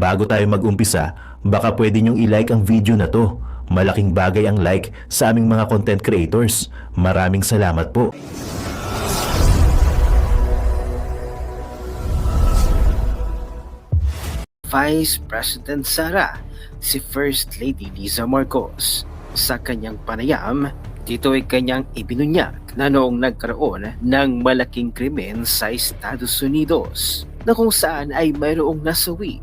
Bago tayo mag-umpisa, baka pwede niyong i-like ang video na to. Malaking bagay ang like sa aming mga content creators. Maraming salamat po. Vice President Sara, si First Lady Liza Marcos. Sa kanyang panayam, dito ay kanyang ibinunyag na noong nagkaroon ng malaking krimen sa Estados Unidos na kung saan ay mayroong nasawi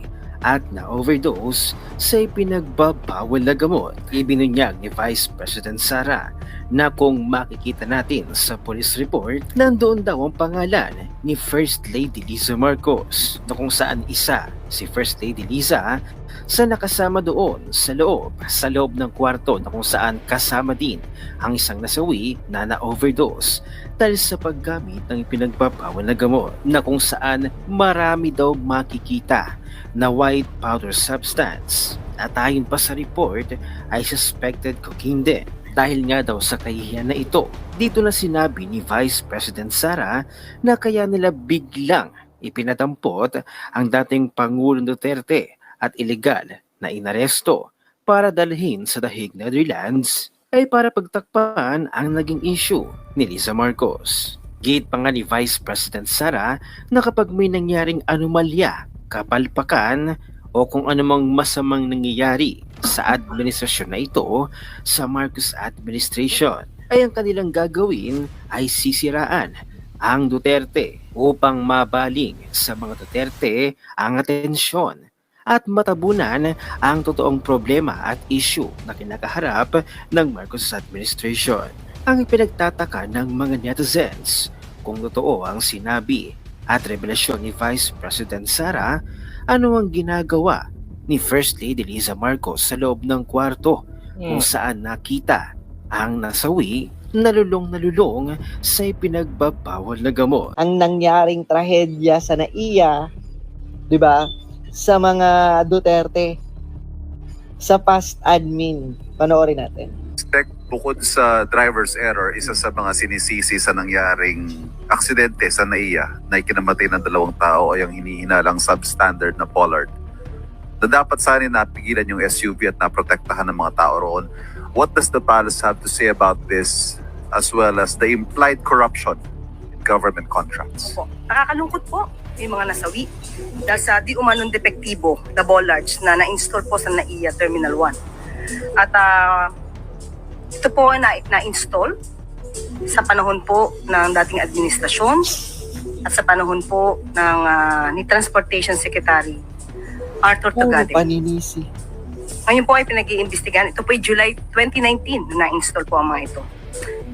at na-overdose sa ipinagbabawal na gamot. Ibinunyag ni Vice President Sara na kung makikita natin sa police report, nandoon daw ang pangalan ni First Lady Liza Marcos na kung saan isa si First Lady Liza sa nakasama doon sa loob ng kwarto na kung saan kasama din ang isang nasawi na na-overdose dahil sa paggamit ng ipinagbabawal na gamot na kung saan marami daw makikita na white powder substance at ayon pa sa report ay suspected cocaine din. Dahil nga daw sa kahihiyan na ito, dito na sinabi ni Vice President Sara na kaya nila biglang ipinadampot ang dating Pangulong Duterte at ilegal na inaresto para dalhin sa The Hague, Netherlands ay para pagtakpan ang naging issue ni Liza Marcos. Gate pa nga ni Vice President Sara na kapag may nangyaring anomalya, kapalpakan o kung anumang masamang nangyayari sa administrasyon na ito sa Marcos administration ay ang kanilang gagawin ay sisiraan ang Duterte upang mabaling sa mga Duterte ang atensyon at matabunan ang totoong problema at issue na kinakaharap ng Marcos administration. Ang ipinagtataka ng mga netizens kung totoo ang sinabi at revelasyon ni Vice President Sara, ano ang ginagawa ni First Lady Liza Marcos sa loob ng kwarto kung saan nakita ang nasawi nalulong sa ipinagbabawal na gamot. Ang nangyaring trahedya sa NAIA, 'di ba? Sa mga Duterte sa past admin. Panoorin natin. Bukod sa driver's error, isa sa mga sinisisi sa nangyaring aksidente sa NAIA na ikinamatay ng 2 tao ay ang hinihinalang substandard na pollard na dapat sana napigilan yung SUV at naprotektahan ng mga tao roon. What does the palace have to say about this as well as the implied corruption in government contracts? Nakakalungkot po yung mga nasawi dahil sa di umanong depektibo na bollards na na-install po sa NAIA Terminal 1. At ito po ay na-install sa panahon po ng dating administrasyon at sa panahon po ng ni Transportation Secretary Arthur Tugade. Paninisi. Ngayon po ay pinag-iimbestigahan. Ito po ay July 2019 na na-install po ang mga ito.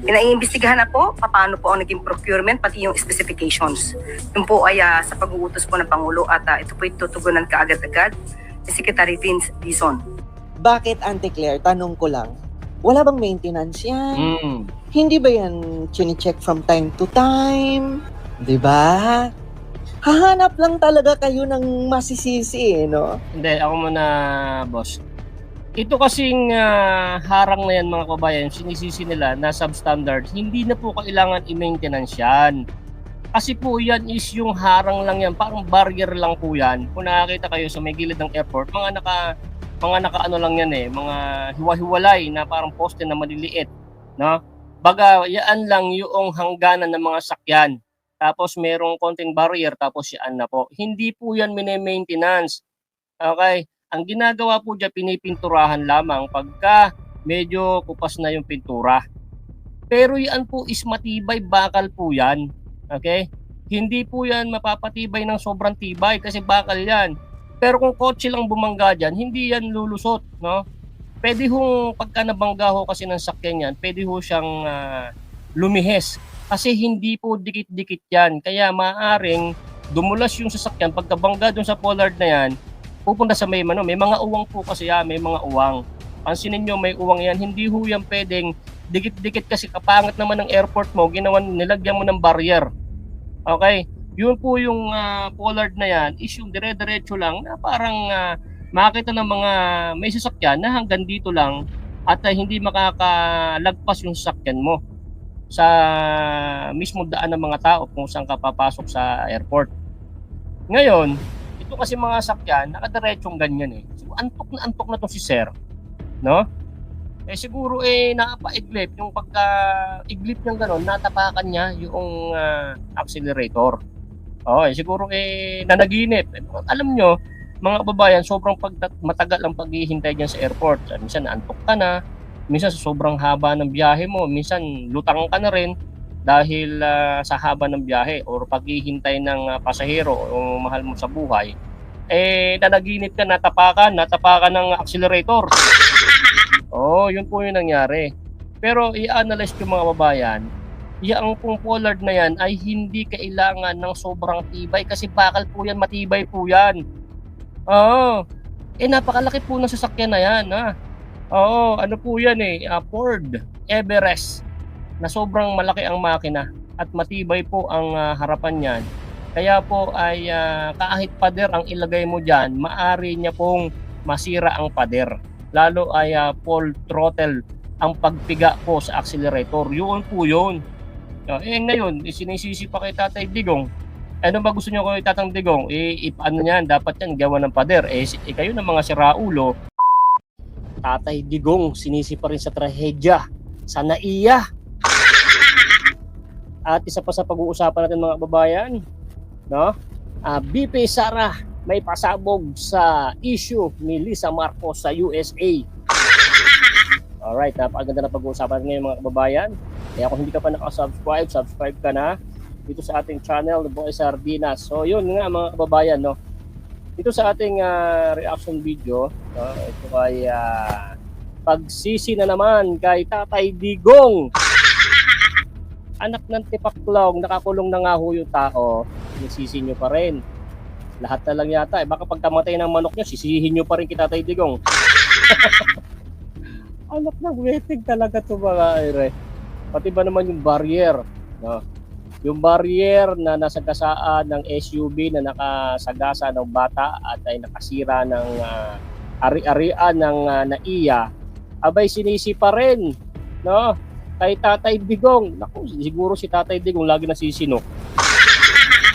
Pinaiimbestigahan na po paano po ang naging procurement pati yung specifications. Yun po ay sa pag-uutos po ng Pangulo at ito po ay tutugunan kaagad-agad ni Secretary Vince Dizon. Bakit, Auntie Claire? Tanong ko lang. Wala bang maintenance yan? Hindi ba yan chine-check from time to time? 'Di ba? Hahanap lang talaga kayo ng masisisi, no? Hindi, ako muna, boss. Ito kasing harang na yan, mga kabayan, sinisisi nila na substandard, hindi na po kailangan i-maintenance yan. Kasi po yan is yung harang lang yan, parang barrier lang po yan. Kung nakakita kayo sa may gilid ng airport, mga naka ano lang yan mga hiwa-hiwalay na parang poste na maliliit, no? Baga, yan lang yung hangganan ng mga sakyan. Tapos merong konting barrier, tapos yan na po. Hindi po yan mini-maintenance. Okay? Ang ginagawa po dyan, pinipinturahan lamang pagka medyo kupas na yung pintura. Pero yan po is matibay, bakal po yan. Okay? Hindi po yan mapapatibay ng sobrang tibay kasi bakal yan. Pero kung kotse lang bumangga dyan, hindi yan lulusot, no? Pwede hong pagka nabangga ho kasi ng sakyan yan, pwede ho siyang lumihes. Kasi hindi po dikit-dikit yan. Kaya maaring dumulas yung sasakyan, pagkabangga dun sa pollard na yan, pupunta sa may mga uwang po kasi yan, may mga uwang. Pansinin nyo, may uwang yan. Hindi ho yan pwedeng dikit-dikit kasi kapangat naman ng airport mo, nilagyan mo ng barrier. Okay? Yun po yung pollard na yan is yung dire-diretso lang na parang makita ng mga may sasakyan na hanggang dito lang at hindi makakalagpas yung sasakyan mo sa mismo daan ng mga tao kung saan ka papasok sa airport. Ngayon, ito ito kasi mga sakyan, nakadiretsong ganyan eh. So, antok na to si sir, no? Eh siguro napaiglip yung pagka-iglip niyang gano'n, natapakan niya yung accelerator. Siguro nanaginip. Alam nyo, mga kababayan, sobrang matagal ang paghihintay diyan sa airport. Minsan naantok ka na, minsan sa sobrang haba ng biyahe mo, minsan lutang ka na rin dahil sa haba ng biyahe or paghihintay ng pasahero o mahal mo sa buhay. Nanaginip ka, natapakan ng accelerator. Yun po yung nangyari. Pero i-analyze ko mga kababayan, yung pong Pollard na yan ay hindi kailangan ng sobrang tibay kasi bakal po yan, matibay po yan. Napakalaki po ng sasakyan na yan. Ano po yan Ford Everest na sobrang malaki ang makina at matibay po ang harapan niyan. Kaya po ay kahit pader ang ilagay mo dyan, maari niya pong masira ang pader. Lalo ay full throttle ang pagpiga po sa accelerator. Yun po yun. Ngayon, sinisisi pa kay Tatay Digong. Ano ba gusto niyo kay Tatang Digong? Paano niyan? Dapat yan gawa ng pader. Kayo ng mga siraulo. Tatay Digong, sinisi pa rin sa trahedya, sa naiya. At isa pa sa pag-uusapan natin mga kababayan, no? BP Sara may pasabog sa issue ni Lisa Marcos sa USA. Alright, napakaganda na pag-uusapan ngayon mga kababayan. Kaya kung hindi ka pa nakasubscribe, subscribe ka na dito sa ating channel, The Boy Sardinas. So yun nga mga kababayan, no? Dito sa ating reaction video, ito ay pagsisi na naman kay Tatay Digong. Anak ng tipaklong, nakakulong na nga ho yung tao, sisi nyo pa rin. Lahat na lang yata. Baka pagkamatay ng manok nyo, sisihin nyo pa rin kay Tatay Digong. Anak ng wetig talaga ito mga ere. Pati ba naman yung barrier, no? Yung barrier na nasagasaan ng SUV na nakasagasa ng bata at ay nakasira ng ari-arian ng NAIA, abay sinisi pa rin, no? Kay Tatay Digong. Naku, siguro si Tatay Digong lagi nasisino.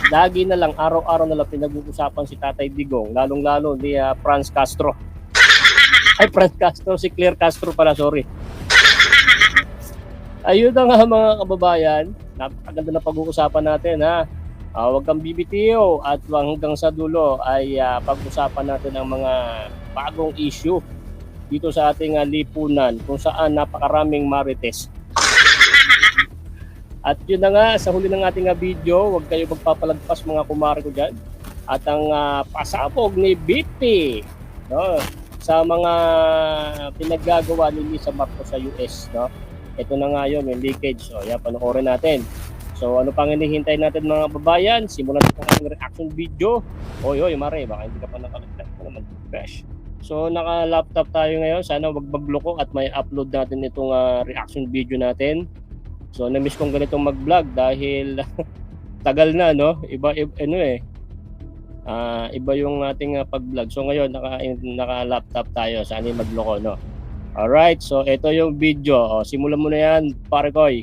Lagi na lang, araw-araw na lang pinag-uusapan si Tatay Digong, lalong-lalo ni Franz Castro. Ay, Franz Castro, si Claire Castro pala, sorry. Ayun na nga mga kababayan, napakaganda na pag-uusapan natin ha. Huwag kang bibitiyo at hanggang sa dulo ay pag-usapan natin ang mga bagong issue dito sa ating lipunan kung saan napakaraming marites. At yun na nga, sa huli ng ating video, huwag kayo magpapalagpas mga kumare ko dyan. At ang pasabog ni BP, no, sa mga pinaggagawa ni Lisa Marcos sa US. No? Ito na nga yun, yung leakage. So, yan, panoorin natin. So, ano pang hinihintay natin mga babayan? Simulan natin ang ating reaction video. Oy, Mare, baka hindi ka pa nakalagdag mo naman. Fresh. So, naka-laptop tayo ngayon. Sana wag magloko at may upload natin itong reaction video natin. So, na-miss kong ganitong mag-vlog dahil tagal na, no? Iba yung ating pag-vlog. So, ngayon, naka-laptop tayo. Sana magloko, no? Alright, so ito yung video. Simulan mo na yan, pare koy.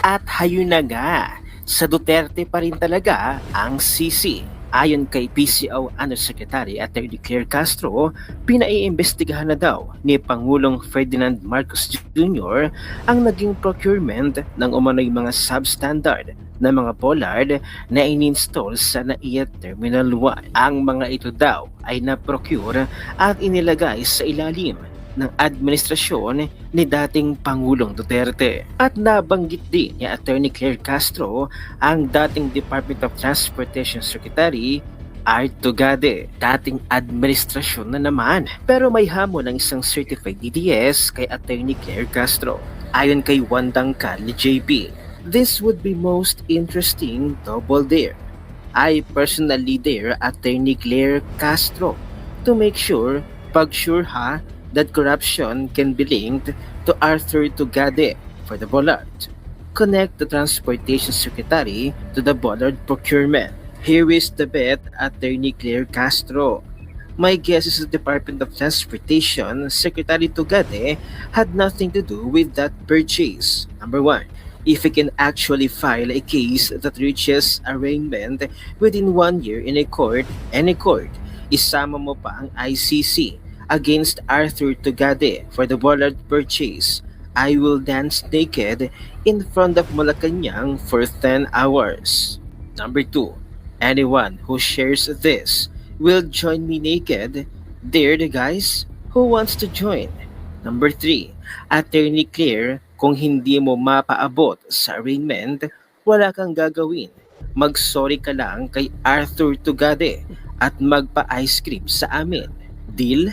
At hayun na nga, sa Duterte pa rin talaga ang sisi. Ayon kay PCO Undersecretary Atty. Claire Castro, pinaiimbestigahan na daw ni Pangulong Ferdinand Marcos Jr. ang naging procurement ng umano'y mga substandard na mga Pollard na in-install sa NAIA Terminal 1. Ang mga ito daw ay na-procure at inilagay sa ilalim ng administrasyon ni dating Pangulong Duterte. At nabanggit din ni Atty. Claire Castro ang dating Department of Transportation Secretary Arto Gade, dating administrasyon na naman. Pero may hamon ng isang certified DDS kay Atty. Claire Castro. Ayon kay Wandang Carly JP, this would be most interesting double dare. I personally dare Atty. Claire Castro to make sure, pag-sure ha, that corruption can be linked to Arthur Tugade for the Bollard. Connect the Transportation Secretary to the Bollard procurement. Here is the bet, Atty. Claire Castro. My guess is the Department of Transportation Secretary Tugade had nothing to do with that purchase. Number 1. if he can actually file a case that reaches arraignment within 1 year in any court, isama mo pa ang ICC against Arthur Tugade for the Bullard purchase. I will dance naked in front of Malacanang for 10 hours. Number 2. Anyone who shares this will join me naked. They're the guys who wants to join. Number 3. Attorney Claire, kung hindi mo mapaabot sa arraignment, wala kang gagawin. Mag-sorry ka lang kay Arthur Tugade at magpa-ice cream sa amin. Deal?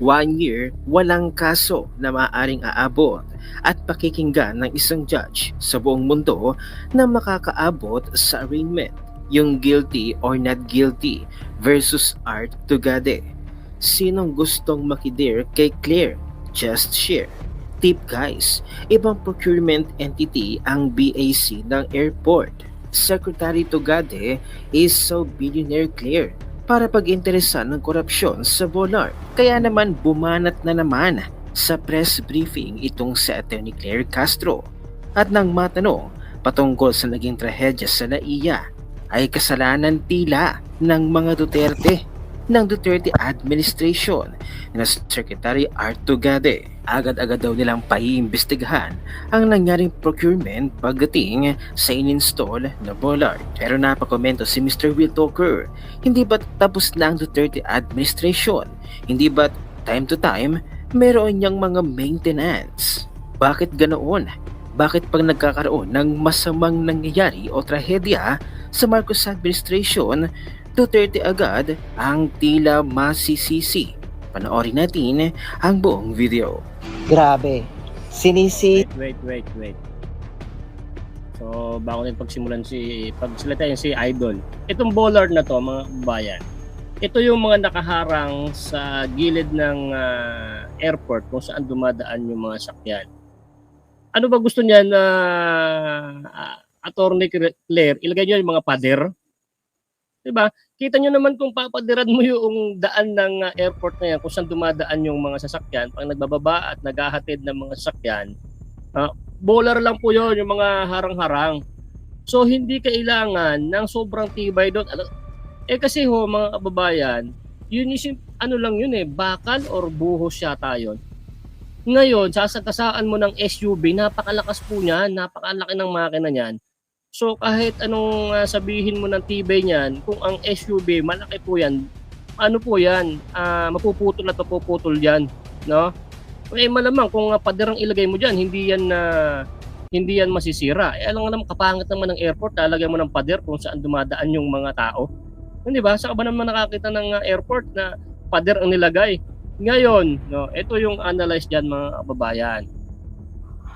1 year, walang kaso na maaaring aabot at pakikinggan ng isang judge sa buong mundo na makakaabot sa arraignment, yung guilty or not guilty versus Art Tugade. Sinong gustong makidir kay Claire? Just share. Tip guys, ibang procurement entity ang BAC ng airport. Secretary Tugade is so billionaire Claire para pag-interesan ng korupsyon sa Bullard. Kaya naman bumanat na naman sa press briefing itong si Atty. Claire Castro. At nang matanong patungkol sa naging trahedya sa NAIA, ay kasalanan tila ng mga Duterte, ng Duterte administration na Secretary Art Tugade. Agad-agad daw nilang paiimbestigahan ang nangyaring procurement pagdating sa ininstall na Bullard. Pero napakomento si Mr. Will Talker, hindi ba tapos na ang Duterte administration? Hindi ba time to time meron niyang mga maintenance? Bakit ganoon? Bakit pag nagkakaroon ng masamang nangyayari o trahedya sa Marcos administration, Duterte agad ang tila masisisi? Panoorin natin ang buong video. Grabe. Sinisi Wait. So, bago natin pagsalitain si Idol. Itong Bullard na to, mga bayan, ito yung mga nakaharang sa gilid ng airport kung saan dumadaan yung mga sakyan. Ano ba gusto niya na Attorney Claire? Ilagay niyo yung mga pader? Diba? Kita nyo naman kung papadiran mo yung daan ng airport na yan, kung saan dumadaan yung mga sasakyan, pag nagbababa at naghahatid ng mga sasakyan, bowler lang po yun, yung mga harang-harang. So, hindi kailangan ng sobrang tibay doon. Kasi mga kababayan, yun yung, lang yun bakal or buhos yata yun. Ngayon, sasagasaan mo ng SUV, napakalakas po niyan, napakalaki ng makina niyan. So kahit anong sabihin mo ng tibay niyan, kung ang SUV malaki po yan, mapuputol at mapuputol yan, no? Malamang kung paderang ilagay mo diyan, hindi yan masisira. Alam nga naman, kapangit naman ng airport, lalagyan mo ng pader kung saan dumadaan yung mga tao. Hindi ba? Saan ka ba naman nakakita ng airport na pader ang nilagay? Ngayon, no, ito yung analyze diyan, mga kababayan.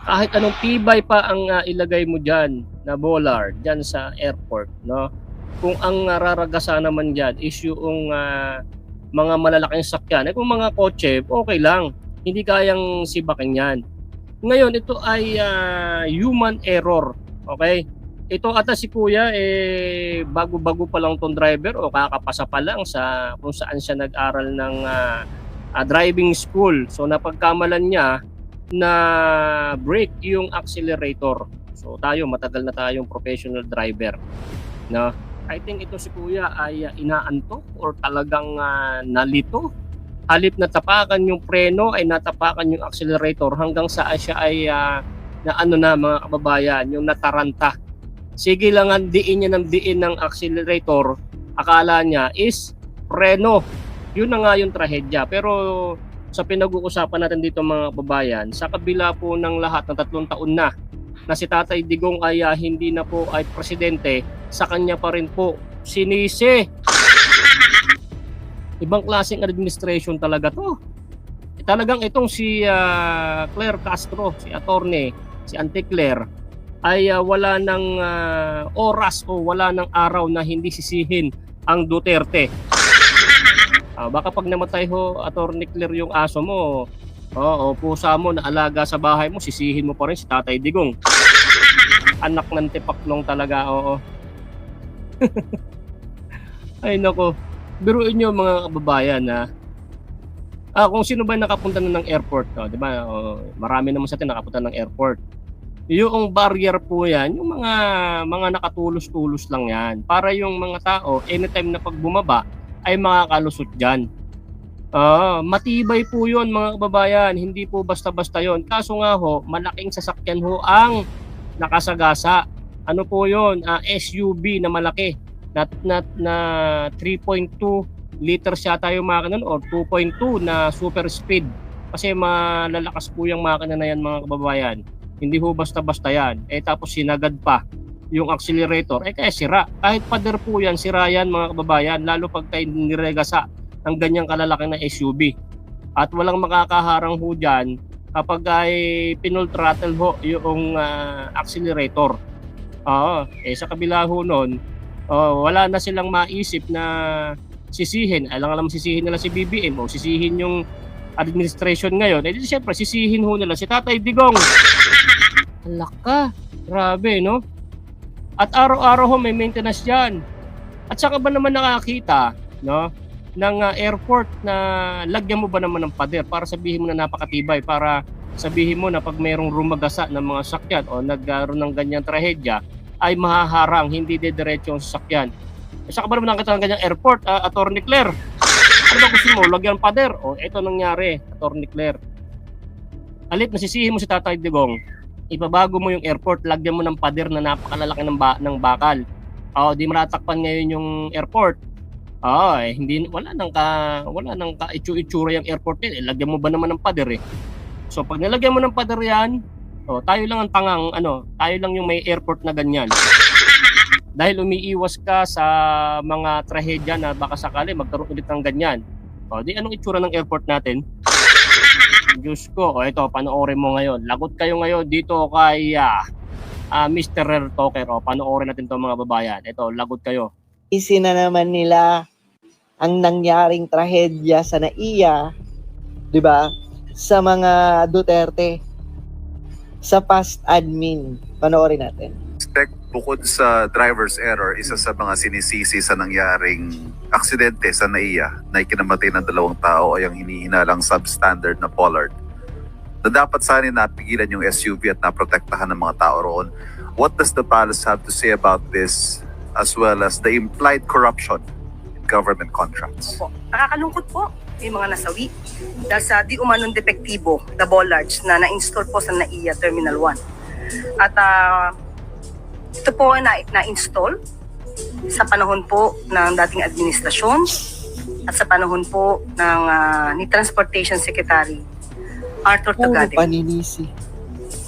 Kahit anong tibay pa ang ilagay mo diyan na Bullard diyan sa airport, no? Kung ang raragasan naman diyan is yung mga malalaking sakyan, kung mga kotse, okay lang. Hindi kayang sibakin yan. Ngayon, ito ay human error, okay? Ito ata si Kuya bago-bago pa lang tong driver o kakapasa pa lang sa kung saan siya nag-aral ng driving school. So napagkamalan niya na brake yung accelerator. So matagal na tayong professional driver, no? I think ito si Kuya ay inaantok or talagang nalito. Halip na tapakan yung preno ay natapakan yung accelerator hanggang sa siya ay mga kababayan, yung nataranta. Sige lang ang diin niya ng accelerator, akala niya is preno. Yun na nga yung trahedya. Pero sa pinag-uusapan natin dito, mga kababayan, sa kabila po ng lahat ng 3 taon na si Tatay Digong ay hindi na po ay presidente, sa kanya pa rin po sinisi. Ibang klaseng administration talaga to. Talagang itong si Claire Castro, si attorney, si Auntie Claire, ay wala ng oras o wala ng araw na hindi sisihin ang Duterte. Baka pag namatay Attorney Claire, yung aso mo, o pusa mo na alaga sa bahay mo, sisihin mo pa rin si Tatay Digong. Anak ng tipaklong talaga, oo. Ay nako. Biruin nyo, mga kababayan, kung sino ba nakapunta na ng airport, di ba? Marami naman sa atin nakapunta ng airport. yung barrier po yan, yung mga nakatulos-tulos lang yan. Para yung mga tao, anytime na pag bumaba, ay makakalusot dyan. Matibay po yun mga kababayan, hindi po basta-basta yun. Kaso nga ho, malaking sasakyan ho ang nakasagasa. Ano po yun? SUV na malaki na 3.2 liters yata yung makina or 2.2 na super speed. Kasi malalakas po yung makina na yan mga kababayan. Hindi ho basta-basta yan. Tapos sinagad pa yung accelerator. Kaya sira. Kahit pader po yan, sira yan mga kababayan. Lalo pag tayo niregasa ng ganyang kalalaki na SUV. At walang makakaharang ho dyan kapag ay pinul throttle ho yung accelerator. Sa kabila ho nun, wala na silang maisip na sisihin. Alam sisihin nila si BBM o sisihin yung administration ngayon. Siyempre, sisihin ho nila si Tatay Digong. Alaka, grabe, no? At araw-araw ho may maintenance yan. At saka ba naman nakakita, no, ng airport na lagyan mo ba naman ng pader para sabihin mo na napakatibay, para sabihin mo na pag mayroong rumagasa ng mga sakyan o nagkaroon ng ganyang trahedya ay mahaharang, hindi didiretso ang sasakyan. Saka ba naman nakita ng ganyang airport, Attorney Claire? Ano ba gusto mo? Lagyan pader? Ito nangyari, Attorney Claire. Alit, nasisihin mo si Tatay Digong, ipabago mo yung airport, lagyan mo ng pader na napakalalaki ng bakal. Di maratakpan ngayon yung airport. Hindi wala nang ka-itsu-itsura yung airport din. Lagyan mo ba naman ng pader eh. So pag nilagyan mo ng pader yan, tayo lang ang tangang tayo lang yung may airport na ganyan. Dahil umiiwas ka sa mga trahedya na baka sakali magkaroon ulit ng ganyan. Di anong itsura ng airport natin? Diyos ko, ito, panoorin mo ngayon. Lagot kayo ngayon dito kay Mr. Rare Talker. Panoorin natin 'to mga babayan. Ito, lagot kayo. Isina naman nila ang nangyaring trahedya sa NAIA, di ba? Sa mga Duterte, sa past admin. Panoorin natin. Bukod sa driver's error, isa sa mga sinisisi sa nangyaring aksidente sa NAIA na ikinamatay ng 2 tao ay ang hinihinalang substandard na Pollard na dapat sana napigilan yung SUV at naprotektahan ng mga tao roon. What does the palace have to say about this, as well as the implied corruption in government contracts? Nakakalungkot po may mga nasawi dahil sa di umanong depektibo na bollards na na-install po sa NAIA Terminal 1. At ito po ay na-install sa panahon po ng dating administrasyon at sa panahon po ng ni Transportation Secretary Arthur Puro Tugade. paninisi.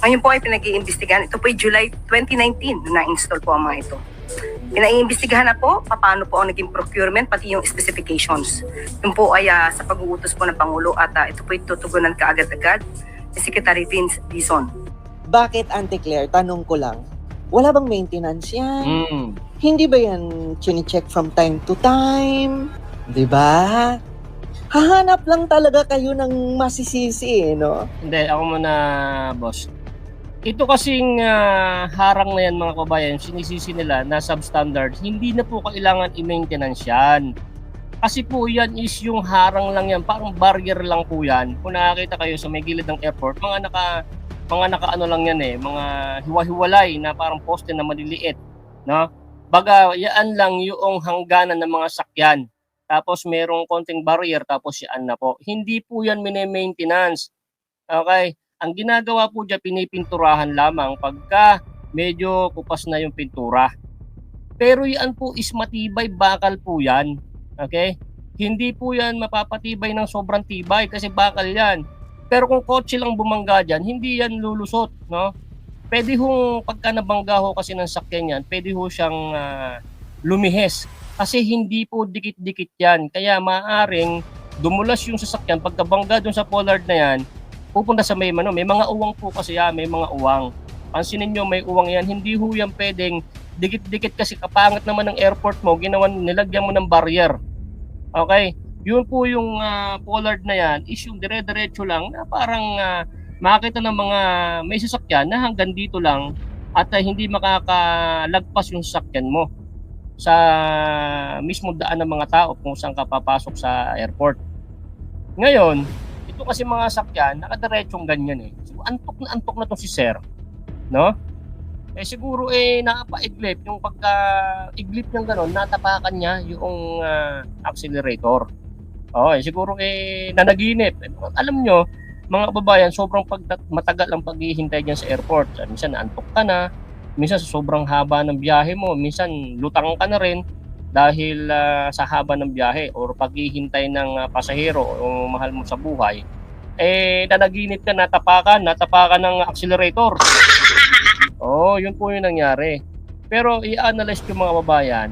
Ngayon po ay pinag-iimbestigahan. Ito po ay July 2019 na na-install po ang mga ito. Pinaiimbestigahan na po paano po ang naging procurement pati yung specifications. Yun po ay sa pag-uutos po ng Pangulo at ito po ay tutugunan kaagad-agad ni Secretary Vince Dizon. Bakit, Auntie Claire? Tanong ko lang. Wala bang maintenance yan? Hindi ba yan chine-check from time to time? Di ba? Hahanap lang talaga kayo ng masisisi, no? Hindi, ako muna, boss. Ito kasing harang na yan mga kabayan, sinisisi nila na substandard, hindi na po kailangan i-maintenance yan. Kasi po yan is yung harang lang yan, parang barrier lang po yan. Kung nakakita kayo sa may gilid ng airport, mga naka-ano lang yan mga hiwa-hiwalay na parang poste na maliliit, no? Baga, yan lang yung hangganan ng mga sakyan. Tapos merong konting barrier, tapos yan na po. Hindi po yan mini-maintenance. Okay? Ang ginagawa po dyan, pinipinturahan lamang pagka medyo kupas na yung pintura. Pero yan po is matibay, bakal po yan. Okay? Hindi po yan mapapatibay ng sobrang tibay kasi bakal yan. Pero kung kotse lang bumangga dyan, hindi yan lulusot, no? Pwede hong pagka nabangga ho kasi ng sakyan yan, pwede ho siyang lumihes. Kasi hindi po dikit-dikit yan. Kaya maaring dumulas yung sasakyan, pagkabangga dun sa Pollard na yan, pupunta sa may mga uwang po kasi yan, may mga uwang. Pansinin nyo, may uwang yan. Hindi ho yan pwedeng dikit-dikit kasi kapangat naman ng airport mo, nilagyan mo ng barrier. Okay? Yun po yung Pollard na yan is yung dire-diretso lang na parang makita ng mga may sasakyan na hanggang dito lang at hindi makakalagpas yung sasakyan mo sa mismo daan ng mga tao kung saan ka papasok sa airport. Ngayon, ito kasi mga sasakyan nakadiretsyong ganyan eh. So, antok na to si sir. no? Eh siguro napaiglip yung pagka-iglip ng gano'n, natapakan niya yung accelerator. Siguro nanaginip. Alam nyo, mga kababayan, sobrang matagal ang paghihintay diyan sa airport. Minsan naantok ka na, minsan sa sobrang haba ng biyahe mo, minsan lutang ka na rin dahil sa haba ng biyahe or paghihintay ng pasahero o mahal mo sa buhay. Nanaginip ka, natapakan ng accelerator. Yun po yung nangyari. Pero i-analyze ko mga kababayan,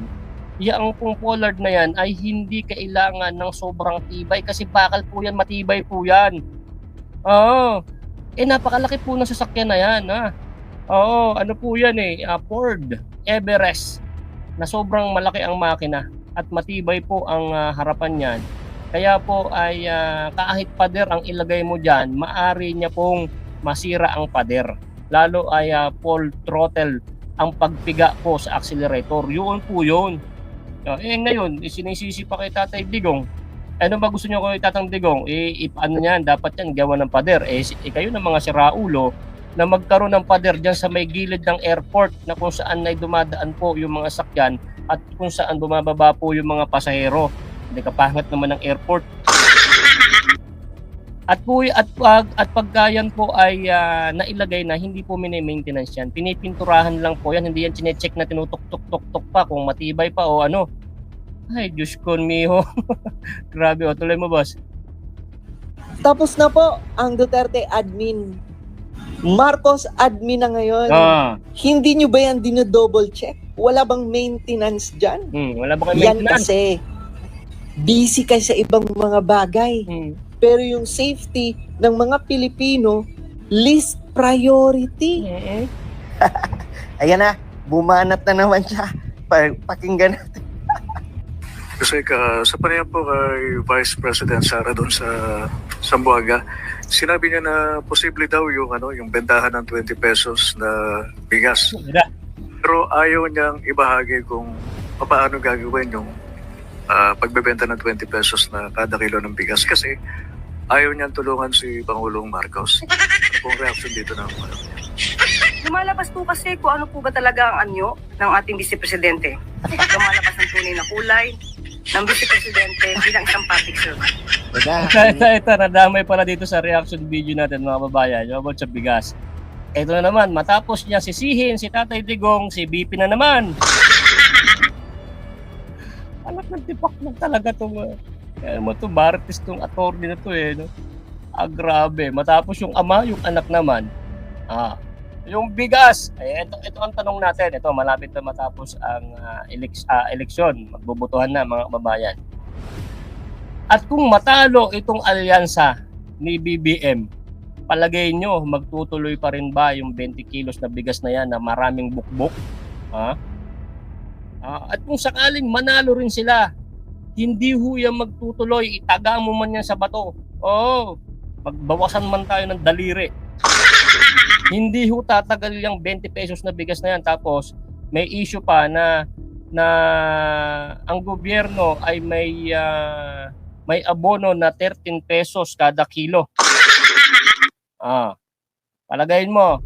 yung pong Pollard na yan ay hindi kailangan ng sobrang tibay kasi bakal po yan, matibay po yan. Napakalaki po ng sasakyan na yan. Ano po yan Ford Everest na sobrang malaki ang makina at matibay po ang harapan niyan. Kaya po ay kahit pader ang ilagay mo dyan, maari niya pong masira ang pader. Lalo ay full throttle ang pagpiga po sa accelerator. Yun po yun. Ngayon, sinisisi pa kay Tatay Digong. Ano ba gusto niyo kay Tatang Digong? Paano niyan? Dapat yan gawa ng pader. Kayo ng mga siraulo na magkaroon ng pader dyan sa may gilid ng airport na kung saan ay dumadaan po yung mga sakyan at kung saan bumababa po yung mga pasahero. Hindi kapangat naman ng airport. At pagka yan po ay nailagay na, hindi po mini-maintenance yan. Pinipinturahan lang po yan. Hindi yan chinecheck na tinutok-tok-tok pa kung matibay pa o ano. Ay, Diyos ko, miho. Grabe, tuloy mo, boss. Tapos na po ang Duterte admin. Marcos admin na ngayon. Hindi nyo ba yan dinodouble check? Wala bang maintenance dyan? Wala ba kayong Yan maintenance? kasi busy kayo sa ibang mga bagay. Pero yung safety ng mga Pilipino, least priority. Ayan na, bumanat na naman siya. Pakinggan natin. Kasi sa panayam po kay Vice President Sara doon sa Zamboanga, sinabi niya na posible daw yung bentahan ng 20 pesos na bigas. Pero ayaw niyang ibahagi kung paano gagawin yung pagbebenta ng 20 pesos na kada kilo ng bigas kasi ayaw niyang tulungan si Pangulong Marcos. Ano pong reaction dito ng Lumalabas po kasi kung ano po ba talaga ang anyo ng ating Vice Presidente. Lumalabas ang tunay na kulay ng Vice Presidente bilang isang public servant. Ito, nadamay pala dito sa reaction video natin mga babayan, yung about sa bigas. Ito na naman, matapos niya sisihin si Tatay Digong, si BP na naman. Anak ng tipak na talaga itong Marites itong attorney na ito no? Grabe. Matapos yung ama, yung anak naman. Yung bigas. Ito ang tanong natin. Ito, malapit na matapos ang eleksyon. Magbubutuhan na mga kababayan. At kung matalo itong alyansa ni BBM, palagay nyo, magtutuloy pa rin ba yung 20 kilos na bigas na yan na maraming bukbok? At kung sakaling manalo rin sila, hindi ho yan magtutuloy, itaga mo man yan sa bato. Magbawasan man tayo ng daliri. Hindi ho tatagal yung 20 pesos na bigas na yan. Tapos may issue pa na ang gobyerno ay may abono na 13 pesos kada kilo. Palagayin mo.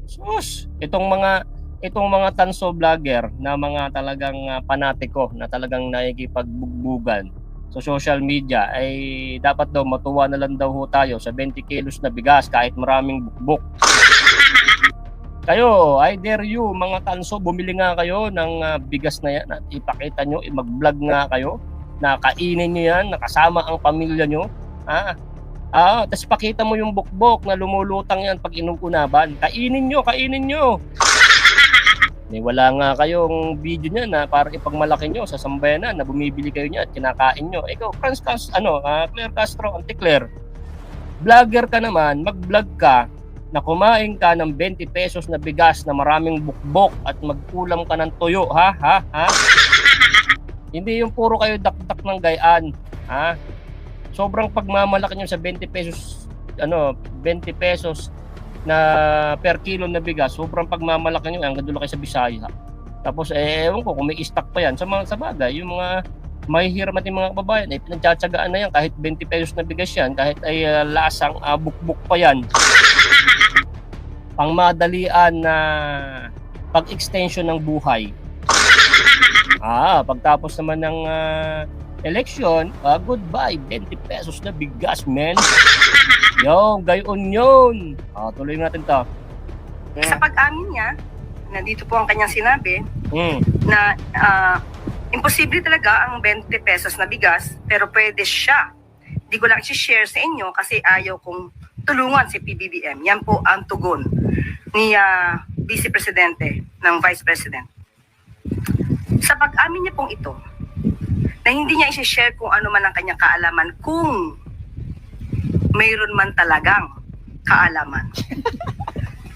Sus, itong mga tanso vlogger na mga talagang panatiko na talagang nakikipagbugbuggan sa social media ay dapat daw matuwa na lang daw ho tayo sa 20 kilos na bigas kahit maraming bukbok. Kayo, I dare you mga tanso, bumili nga kayo ng bigas na yan at ipakita nyo, mag-vlog nga kayo na kainin nyo yan, nakasama ang pamilya nyo. Tapos pakita mo yung bukbok na lumulutang yan pag inuunaban. Kainin nyo. Wala nga kayong video niya na para ipagmalaki nyo sa sambayanan na bumibili kayo niya at kinakain nyo. Ikaw, Claire Castro, Anti-Claire, vlogger ka naman, mag-vlog ka na kumain ka ng 20 pesos na bigas na maraming bukbok at magkulam ka ng tuyo, ha? Hindi yung puro kayo dakdak ng gayaan, Sobrang pagmamalaki nyo sa 20 pesos, 20 pesos na per kilo na bigas, sobrang pagmamalaki nyo, hanggang dulo kayo sa Bisaya. Tapos ewan ko kung may stock pa yan sa bagay, yung mga mahihirap natin mga kababayan, pinagtsatsagaan na yan kahit 20 pesos na bigas yan, kahit ay lasang bukbuk pa yan. pangmadalian na pag-extension ng buhay. Pagtapos naman ng election, goodbye, 20 pesos na bigas, men. Yung, gayon yun. Tuloy natin to. Sa pag-amin niya, nandito po ang kanyang sinabi, Mm. na imposible talaga ang 20 pesos na bigas, pero pwede siya. Di ko lang i-share sa inyo kasi ayaw kong tulungan si PBBM. Yan po ang tugon ni Vice Presidente ng Vice President. Sa pag-amin niya pong ito, na hindi niya i-share kung ano man ang kanyang kaalaman, kung mayroon man talagang kaalaman.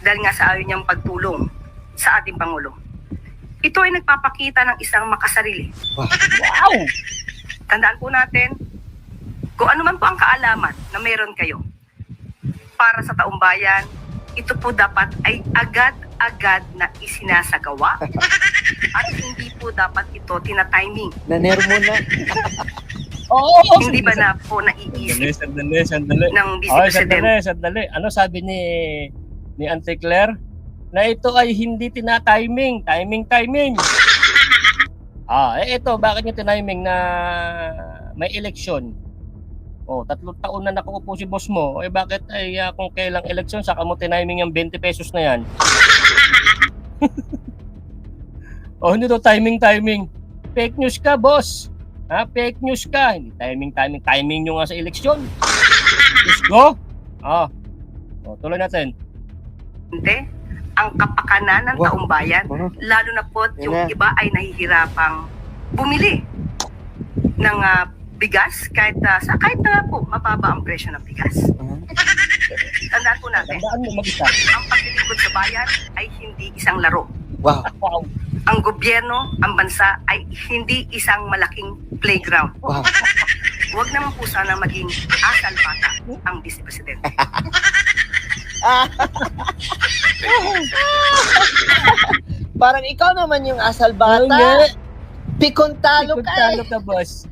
Dahil nga sa ayaw niyang pagtulong sa ating Pangulo. Ito ay nagpapakita ng isang makasarili. Wow! Tandaan po natin, kung ano man po ang kaalaman na meron kayo para sa taong bayan, ito po dapat ay agad-agad na isinasagawa at hindi po dapat ito tina-timing. Nanermo na. Oo! Hindi ba na po naiisip Sandali. ng Vice President? Sandali. Ano sabi ni Auntie Claire? Na ito ay hindi tina-timing. Timing. Ito, bakit niya tiniming na may eleksyon? 3 taon na nakaupo si boss mo. Bakit ay kung kailang eleksyon, saka mo tiniming yung 20 pesos na yan? Hindi to timing. Fake news ka, boss. Fake news ka. Hindi timing nyo nga sa eleksyon. Let's go. Tuloy natin. Ang kapakanan ng taong bayan, lalo na po yung iba ay nahihirapang bumili ng bigas kahit na po mababa ang presyo ng bigas. Tandaan po natin, Tandaan mo mag-isa. ang paglilingkod sa bayan ay hindi isang laro. Wow. Wow. Ang gobyerno, ang bansa ay hindi isang malaking playground. Wow. Huwag naman po sana maging asal bata ang Vice Presidente. Parang ikaw naman yung asal bata. Pikontalo ka. Talo ka, boss.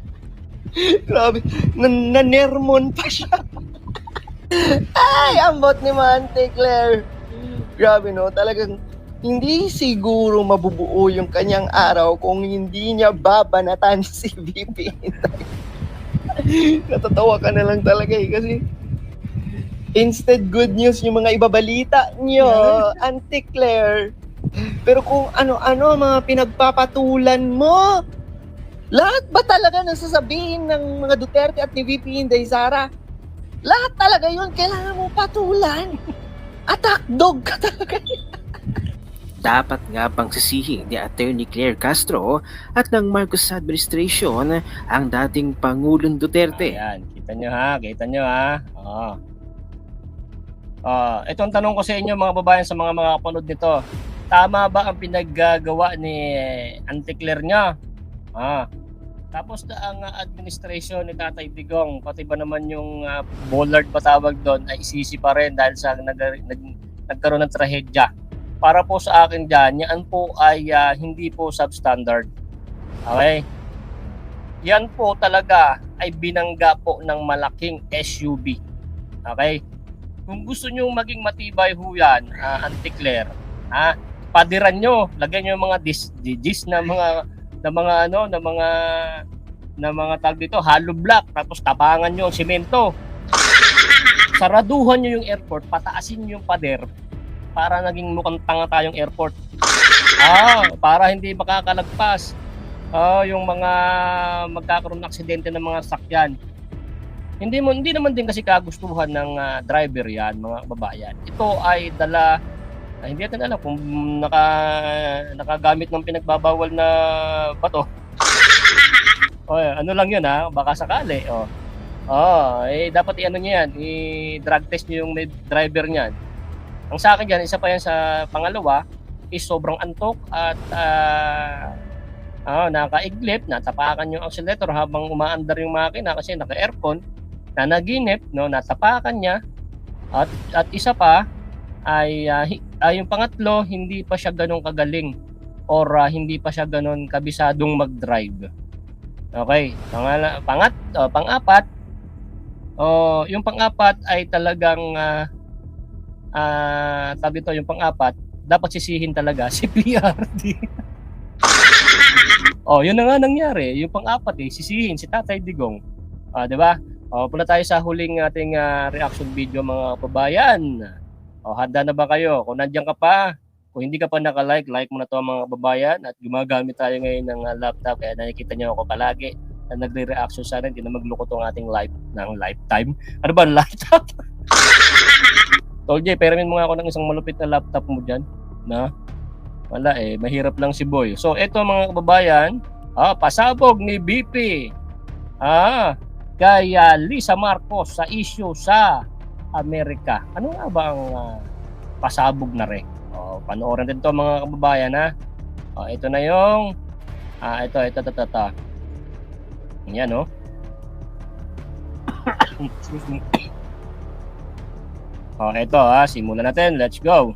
Grabe. Nanermon pa siya. Ay, ambot ni Auntie Claire. Grabe no, talagang hindi siguro mabubuo yung kanyang araw kung hindi niya babanatan si VP Inday. Natatawa ka na lang talaga kasi instead good news yung mga ibabalita niyo, Auntie Claire. Pero kung ano-ano mga pinagpapatulan mo, lahat ba talaga nasasabihin ng mga Duterte at ni VP Inday Sara? Lahat talaga yun, kailangan mo patulan. Attack dog ka talaga. Dapat nga bang sisihin ni Attorney Claire Castro at ng Marcos administration ang dating Pangulong Duterte? Ayan, kita nyo ha. Itong tanong ko sa inyo mga babayan sa mga kapanood nito. Tama ba ang pinaggagawa ni Auntie Claire niya? Tapos na ang administration ni Tatay Digong, pati ba naman yung bollard pa tawag doon, ay isisi pa rin dahil sa nagkaroon ng trahedya. Para po sa akin dyan, yan po ay hindi po substandard. Okay? Yan po talaga ay binangga po ng malaking SUV. Okay? Kung gusto nyo maging matibay ho yan, Auntie Claire, padiran nyo, lagyan nyo yung mga dis na mga tag dito, hollow block, tapos tapangan nyo ang semento. Saraduhan nyo yung airport, pataasin nyo yung pader para naging mukhang tanga tayong airport. Para hindi makakalagpas yung mga magkakaroon ng aksidente ng mga sakyan. Hindi naman din kasi kagustuhan ng driver yan, mga babayan. Ito ay dala, hindi natin alam kung nakagamit ng pinagbabawal na bato. Ano lang yun baka sakali. Dapat i-ano niya yan, i-drug test niyo yung driver niyan. Ang sa akin dyan, isa pa yan sa pangalawa, is sobrang antok at nakaiglip, natapakan yung accelerator habang umaandar yung makina kasi naka-aircon, nanaginip, natapakan niya, at isa pa, ay yung pangatlo, hindi pa siya ganun kagaling or hindi pa siya ganun kabisadong mag-drive. Okay, pang-apat, yung pang-apat ay talagang sabi to yung pang-apat, dapat sisihin talaga si PRD. Oh, yun na nga nangyari. Yung pang-apat sisihin si Tatay Digong. 'Di ba? Punta tayo sa huling ating reaction video mga kababayan. Handa na ba kayo? Kung nandiyan ka pa, kung hindi ka pa naka-like, like mo na to mga kababayan. At gumagamit tayo ngayon ng laptop. Kaya nakikita niyo ako palagi na nagre-reaction sa akin. Hindi na magluko tong ating live ng lifetime. Ano ba, laptop? Tol J, peramin mo nga ako ng isang malupit na laptop mo dyan. Na? Wala mahirap lang si Boy. So, eto mga kababayan, pasabog ni BP. Kay Lisa Marcos sa issue sa Amerika. Ano nga ba ang pasabog na rin? Panoorin din to mga kababayan ha. Ito na yung ito. Yan Excuse me. Ito simulan natin. Let's go.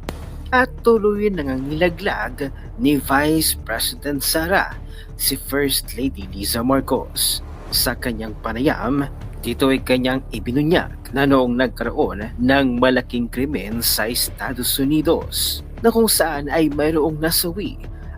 At tuloy nangangilaglag ni Vice President Sara si First Lady Liza Marcos. Sa kanyang panayam, dito ay kanyang ibinunyag na noong nagkaroon ng malaking krimen sa Estados Unidos na kung saan ay mayroong nasawi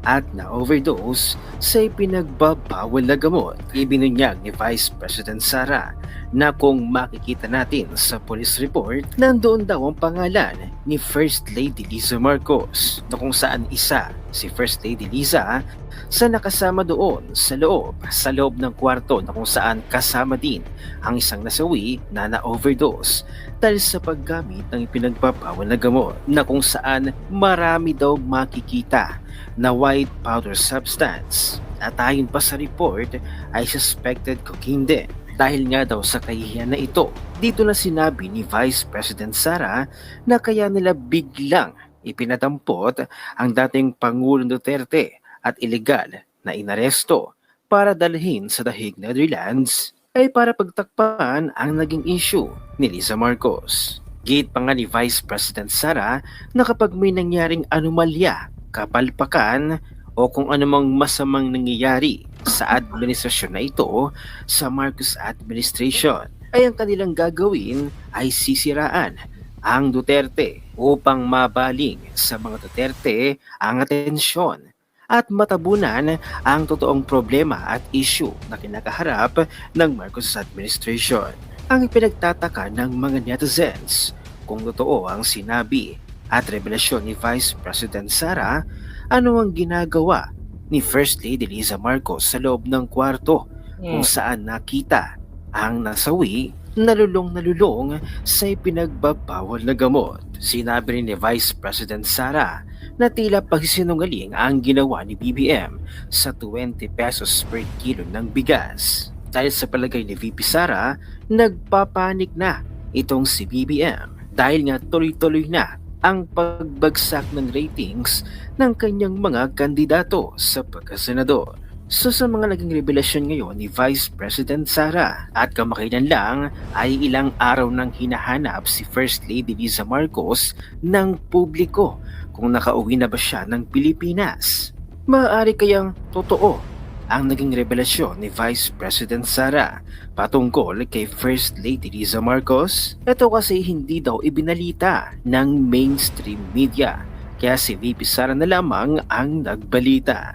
at na-overdose sa ipinagbabawal na gamot. Ibinunyag ni Vice President Sara na kung makikita natin sa police report, nandoon daw ang pangalan ni First Lady Liza Marcos na kung saan isa si First Lady Liza sa nakasama doon sa loob ng kwarto na kung saan kasama din ang isang nasawi na na-overdose dahil sa paggamit ng ipinagbabawal na gamot na kung saan marami daw makikita na white powder substance at ayon pa sa report ay suspected cocaine din. Dahil nga daw sa kahihiyan na ito, dito na sinabi ni Vice President Sara na kaya nila biglang ipinadampot ang dating Pangulong Duterte at ilegal na inaresto para dalhin sa The Hague, Netherlands ay para pagtakpan ang naging issue ni Liza Marcos. Gate pa nga ni Vice President Sara na kapag may nangyaring anomalya, kapalpakan o kung anumang masamang nangyayari sa administrasyon na ito sa Marcos administration ay ang kanilang gagawin ay sisiraan ang Duterte upang mabaling sa mga Duterte ang atensyon at matabunan ang totoong problema at issue na kinakaharap ng Marcos administration. Ang ipinagtataka ng mga netizens kung totoo ang sinabi at revelasyon ni Vice President Sara, ano ang ginagawa ni First Lady Liza Marcos sa loob ng kwarto kung saan nakita ang nasawi nalulong sa ipinagbabawal na gamot. Sinabi rin ni Vice President Sara na tila pagsisinungaling ang ginawa ni BBM sa 20 pesos per kilo ng bigas. Dahil sa palagay ni VP Sara, nagpapanik na itong si BBM dahil nga tuloy-tuloy na ang pagbagsak ng ratings ng kanyang mga kandidato sa pagkasenador. So sa mga naging revelasyon ngayon ni Vice President Sara at kamakailan lang ay ilang araw nang hinahanap si First Lady Liza Marcos ng publiko kung nakauwi na ba siya ng Pilipinas. Maaari kayang totoo ang naging revelasyon ni Vice President Sara patungkol kay First Lady Liza Marcos? Ito kasi hindi daw ibinalita ng mainstream media. Kaya si VP Sara na lamang ang nagbalita.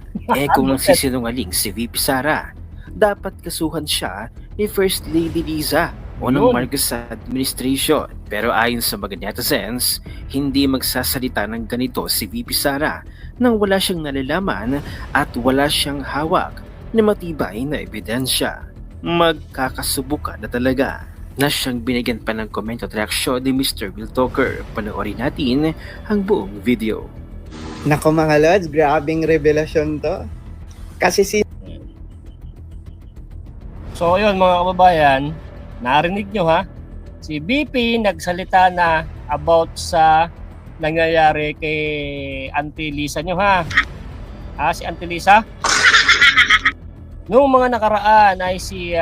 Kung nagsisinungaling si VP Sara, dapat kasuhan siya ni First Lady Liza o ng Marcos administration. Pero ayon sa mga netizens, hindi magsasalita ng ganito si VP Sara nang wala siyang nalalaman at wala siyang hawak na matibay na ebidensya. Magkakasubukan na talaga na siyang binigyan pa ng komento at reaksyon ni Mr. Will Talker. Panoorin natin ang buong video. Nako mga lods, grabing revelasyon to. Kasi So yun mga kababayan, narinig nyo si BP nagsalita na about sa nangyayari kay Auntie Lisa nyo si Auntie Lisa. Noong mga nakaraan ay si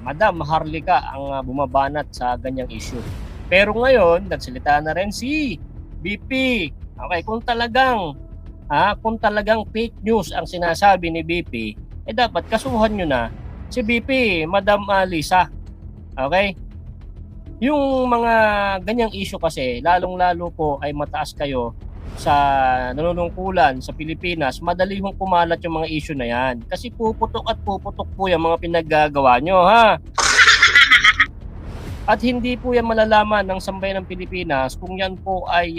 Madam Harlika ang bumabanat sa ganyang issue. Pero ngayon, nagsalita na rin si BP. Okay, kung talagang fake news ang sinasabi ni BP, dapat kasuhan nyo na si BP, Madam Lisa. Okay? Yung mga ganyang issue kasi, lalong-lalo po ay mataas kayo sa nanunungkulan sa Pilipinas, madali hong kumalat yung mga issue na yan. Kasi puputok at puputok po yung mga pinaggagawa nyo, ha? At hindi po yan malalaman ng sambayan ng Pilipinas kung yan po ay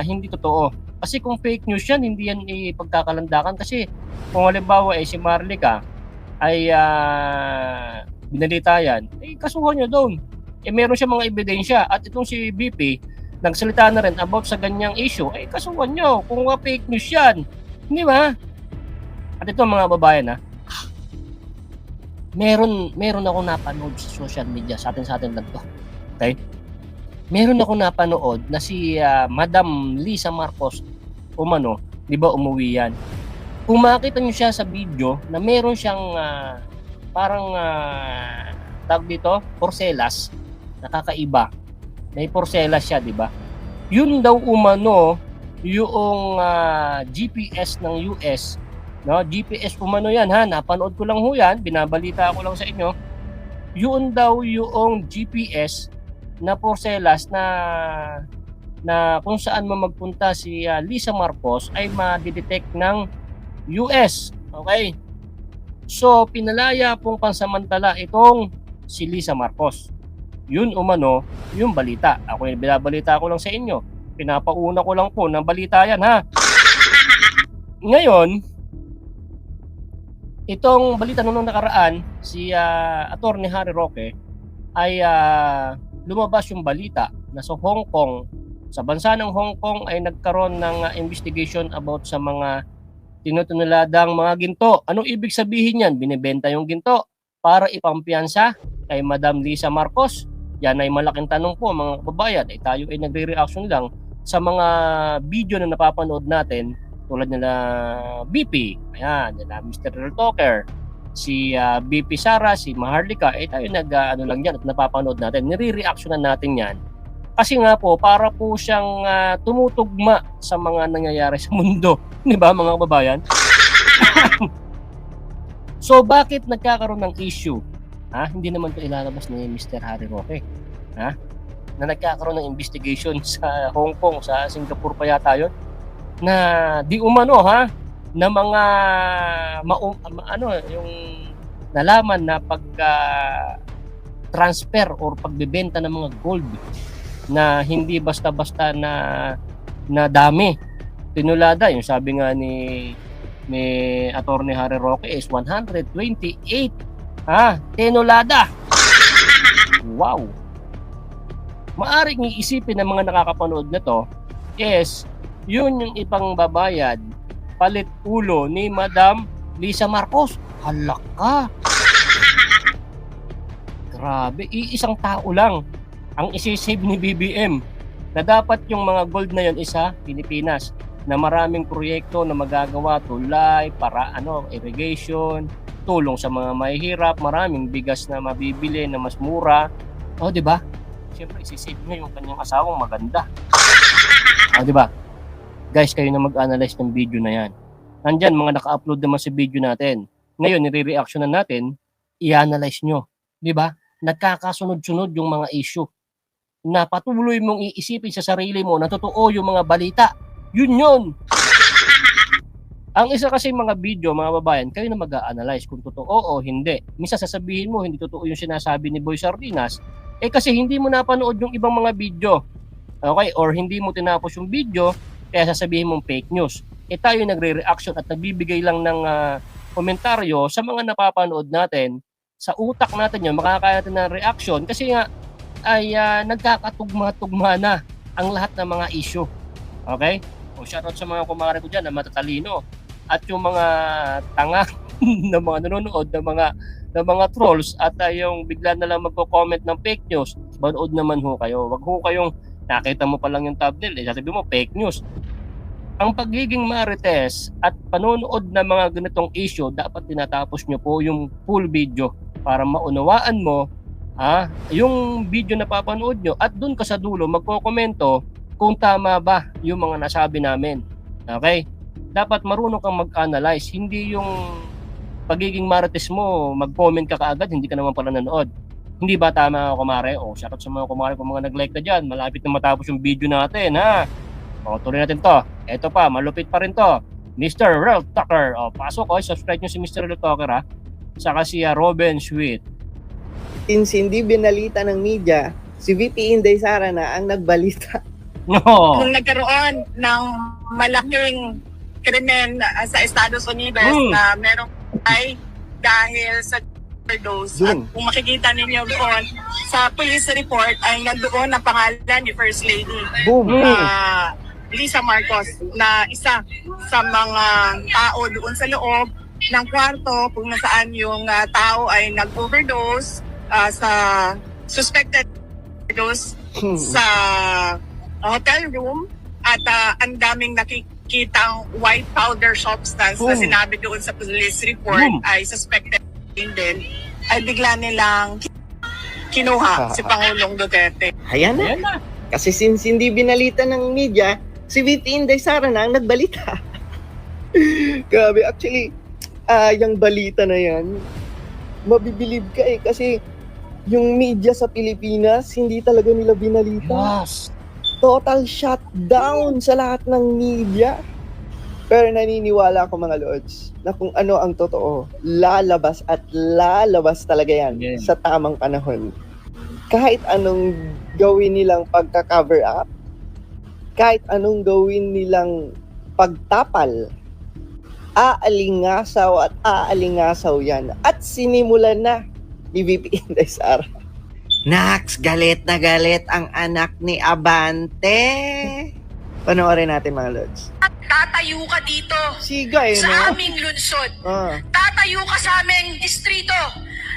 hindi totoo. Kasi kung fake news yan, hindi yan ipagkakalandakan. Kasi kung halimbawa si Marlica ay binalita yan, kasuhan nyo doon. Meron siya mga ebidensya. At itong si BP, nagsalita na rin about sa ganyang issue, kasuhan nyo kung fake news yan. Hindi ba? At ito mga babayan, meron ako napanood sa social media, sa atin lang to. Okay? Meron ako napanood na si Madam Lisa Marcos umano, 'di ba, umuwi yan. Kung makita niyo siya sa video na meron siyang parang tawag dito, porcelas, nakakaiba. May porcelas siya, 'di ba? Yun daw umano yung GPS ng US, no? GPS umano yan, ha, napanood ko lang ho yan, binabalita ko lang sa inyo. Yun daw yung GPS na porcelas na kung saan magpunta si Lisa Marcos ay ma-detect ng US. Okay? So, pinalaya pong pansamantala itong si Lisa Marcos. Yun umano, yung balita. Ako yung binabalita ko lang sa inyo. Pinapauna ko lang po ng balita yan, ha? Ngayon, itong balita nung nakaraan, si Attorney Harry Roque ay lumabas yung balita na sa Hong Kong, sa bansa ng Hong Kong ay nagkaroon ng investigation about sa mga tinutunuladang mga ginto. Anong ibig sabihin yan? Binibenta yung ginto para ipampiyansa kay Madam Lisa Marcos. Yan ay malaking tanong po mga kababayan. Tayo ay nagre-reaction lang sa mga video na napapanood natin tulad nila BP, ayan, nila Mr. Real Talker, si BP Sara, si Maharlika, tayo nag-ano lang yan at napapanood natin, nire-reactionan natin yan. Kasi nga po, para po siyang tumutugma sa mga nangyayari sa mundo. Di ba mga kababayan? So bakit nagkakaroon ng issue? Hindi naman ito ilalabas ni Mr. Harry Roque. Na nagkakaroon ng investigation sa Hong Kong, sa Singapore pa yata yun, na di umano na mga yung nalaman na pag transfer or pagbebenta ng mga gold na hindi basta-basta na dami tinulada. Yung sabi nga ni Attorney Harry Roque is 128 tinulada. Wow. Maaring iisipin ng mga nakakapanood na to is yun yung ipang babayad palit ulo ni Madam Lisa Marcos. Halak ka. Grabe, iisang tao lang ang isi-save ni BBM na dapat yung mga gold na yun isa Pilipinas na maraming proyekto na magagawa, tulay, para irrigation, tulong sa mga mahihirap, maraming bigas na mabibili na mas mura. Di ba? Siyempre, isi-save niya yung kanyang asawang maganda. Di ba? Guys, kayo na mag-analyze ng video na yan. Nandyan, mga naka-upload naman sa video natin. Ngayon, nire-reactionan natin, i-analyze nyo. Di ba? Nagkakasunod-sunod yung mga issue na patuloy mong iisipin sa sarili mo na totoo yung mga balita. Yun. Ang isa kasi mga video, mga babayan, kayo na mag-a-analyze kung totoo o hindi. Minsan sasabihin mo, hindi totoo yung sinasabi ni Boy Sardinas, kasi hindi mo napanood yung ibang mga video. Okay? Or hindi mo tinapos yung video, kaya sasabihin mong fake news. Tayo nagre-reaction at nagbibigay lang ng komentaryo sa mga napapanood natin. Sa utak natin yun, makakaya natin ng reaction kasi nga ay nagkakatugma-tugma na ang lahat ng mga issue. Okay? O shoutout sa mga kumare ko dyan na matatalino. At yung mga tanga na mga nanonood ng mga trolls at yung bigla na lang magko-comment ng fake news, manood naman ho kayo. Wag ho kayong nakita mo pa lang yung thumbnail, sasabihin mo fake news. Ang pagiging marites at panonood ng mga ganitong issue, dapat tinatapos nyo po yung full video para maunawaan mo yung video na papanood nyo at dun ka sa dulo magko-komento kung tama ba yung mga nasabi namin. Okay? Dapat marunong kang mag-analyze, hindi yung pagiging marites mo, mag-comment ka kaagad, hindi ka naman pala nanood. Hindi ba tama, kumare? O, shoutout sa mga kumare kung mga nag-like na dyan. Malapit na matapos yung video natin, ha? O, tuloy natin to. Eto pa, malupit pa rin to. Mr. Real Talker. O, pasok ko. Subscribe nyo si Mr. Real Talker, ha? Saka si Robin Sweet. Since hindi binalita ng media, si VP Inday Sara na ang nagbalita. No. Nung nagkaroon ng malaking krimen sa Estados Unidos na merong ay dahil sa overdose. At kung makikita ninyo doon sa police report ay nandoon ang pangalan ni First Lady Boom! Lisa Marcos na isa sa mga tao doon sa loob ng kwarto kung nasaan yung tao ay nag-overdose sa suspected overdose sa hotel room at ang daming nakikitang white powder substance na sinabi doon sa police report ay suspected din ay bigla nilang kinuha si Pangulong Duterte. Ayan na. Ayan na. Kasi since hindi binalita ng media, si VP Inday Sara na ang nagbalita. Grabe, actually, yung balita na yan, mabibilib ka kasi yung media sa Pilipinas, hindi talaga nila binalita. Yes. Total shutdown sa lahat ng media. Pero naniniwala ako mga lords na kung ano ang totoo, lalabas at lalabas talaga yan sa tamang panahon. Kahit anong gawin nilang pagka-cover up, kahit anong gawin nilang pagtapal, aalingasaw at aalingasaw yan. At sinimulan na ni VP Inday Sara. Nax, galit na galit ang anak ni Abante. Panoorin natin mga lords. Tatayo ka dito Siga sa aming lungsod. Tatayo ka sa aming distrito.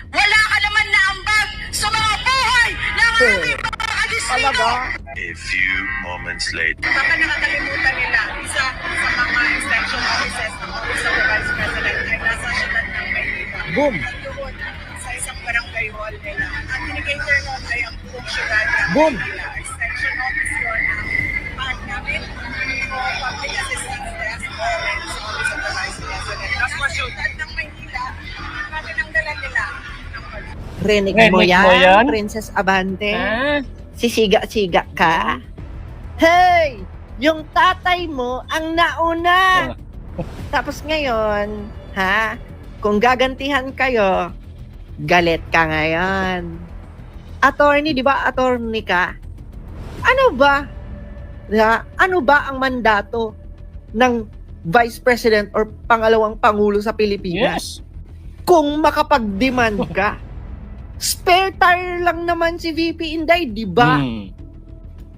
Wala ka naman na ambag sa mga buhay ng aming mga distrito. A few moments later. Baka nakakalimutan nila, isa sa mga extension offices ng Office of the Vice President ay nasa siyudad ng Maynila. Boom! Doon sa isang barangay hall nila. Ang indicator nun ay ang buong siyudad ng Boom! Maynila. Extension office yun ang part namin o public assistance desk o sa Office of the Vice President. Tapos siyudad ng Maynila, natin ang dala nila. Rinig Rinig mo mo yan, yan? Princess Abante? Ah, Sisiga-siga ka? Hey! Yung tatay mo ang nauna! Tapos ngayon, kung gagantihan kayo, galit ka ngayon. Attorney, di ba? Attorney ka? Ano ba? Ano ba ang mandato ng Vice President or pangalawang Pangulo sa Pilipinas? yes. Kung makapag-demand ka. Spare tire lang naman si VP Inday, di ba?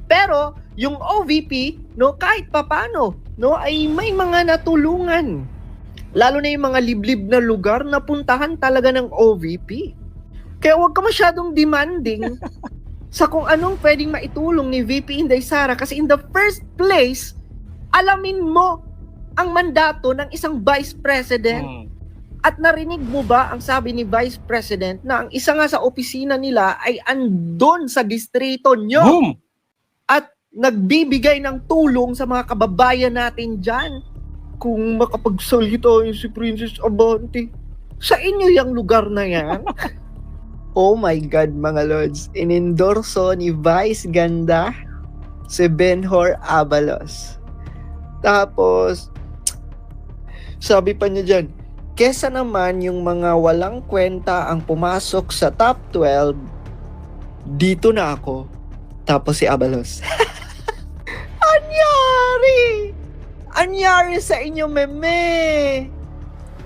Pero yung OVP, kahit papano, ay may mga natulungan. Lalo na yung mga liblib na lugar na puntahan talaga ng OVP. Kaya huwag ka masyadong demanding sa kung anong pwedeng maitulong ni VP Inday Sara kasi in the first place, alamin mo ang mandato ng isang Vice President. At narinig mo ba ang sabi ni Vice President na ang isa nga sa opisina nila ay andon sa distrito nyo? Boom! At nagbibigay ng tulong sa mga kababayan natin dyan. Kung makapagsalita yung si Princess Abante, sa inyo yung lugar na yan? Oh my God mga lords, inendorso ni Vice Ganda si Benhur Abalos. Tapos, sabi pa niya dyan, kesa naman yung mga walang kwenta ang pumasok sa top 12, dito na ako. Tapos si Abalos. Anyari! Anyari sa inyo, meme!